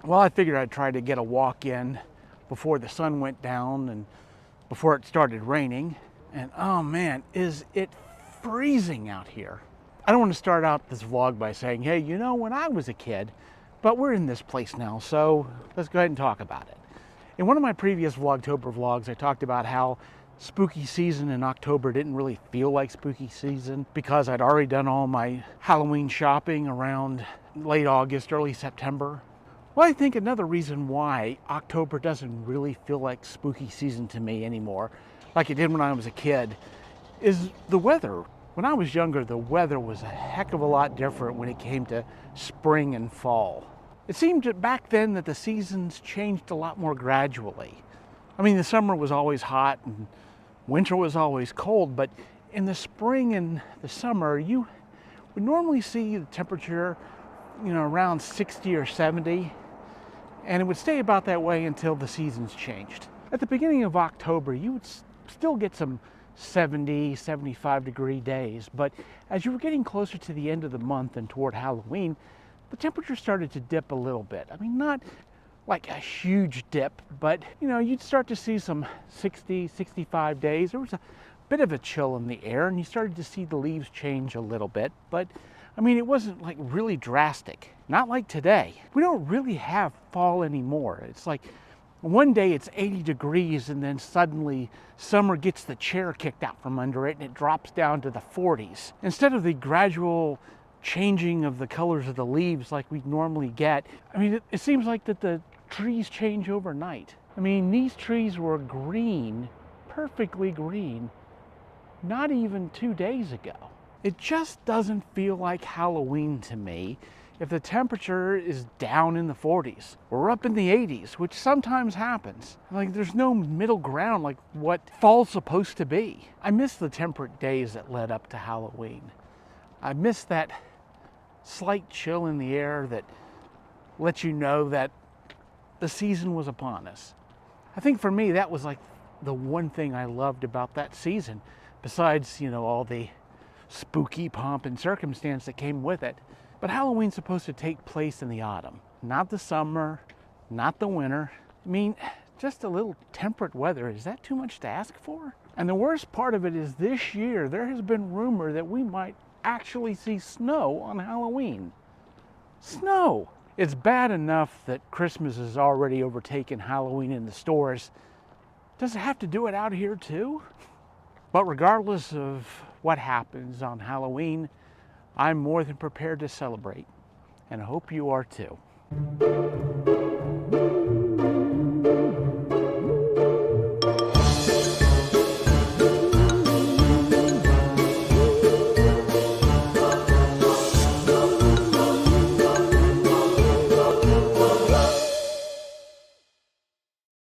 Well, I figured I'd try to get a walk in before the sun went down and before it started raining. And oh man, is it freezing out here. I don't want to start out this vlog by saying, hey, you know, when I was a kid, but we're in this place now, so let's go ahead and talk about it. In one of my previous Vlogtober vlogs, I talked about how spooky season in October didn't really feel like spooky season because I'd already done all my Halloween shopping around late August, early September. Well, I think another reason why October doesn't really feel like spooky season to me anymore, like it did when I was a kid, is the weather. When I was younger, the weather was a heck of a lot different when it came to spring and fall. It seemed that back then that the seasons changed a lot more gradually. I mean, the summer was always hot and winter was always cold, but in the spring and the summer, you would normally see the temperature, around 60 or 70. And it would stay about that way until the seasons changed. At the beginning of October, you would still get some 70, 75 degree days, but as you were getting closer to the end of the month and toward Halloween, the temperature started to dip a little bit. I mean, not like a huge dip, but you'd start to see some 60, 65 days. There was a bit of a chill in the air and you started to see the leaves change a little bit, but I mean, it wasn't like really drastic. Not like today. We don't really have fall anymore. It's like one day it's 80 degrees and then suddenly summer gets the chair kicked out from under it and it drops down to the 40s. Instead of the gradual changing of the colors of the leaves like we normally get, I mean, it seems like that the trees change overnight. I mean, these trees were green, perfectly green, not even 2 days ago. It just doesn't feel like Halloween to me if the temperature is down in the 40s or up in the 80s, which sometimes happens. Like, there's no middle ground like what fall's supposed to be. I miss the temperate days that led up to Halloween. I miss that slight chill in the air that lets you know that the season was upon us. I think for me, that was like the one thing I loved about that season, besides, all the spooky pomp and circumstance that came with it. But Halloween's supposed to take place in the autumn, not the summer, not the winter. I mean, just a little temperate weather, is that too much to ask for? And the worst part of it is this year, there has been rumor that we might actually see snow on Halloween. Snow! It's bad enough that Christmas has already overtaken Halloween in the stores. Does it have to do it out here too? But regardless of what happens on Halloween, I'm more than prepared to celebrate, and I hope you are too.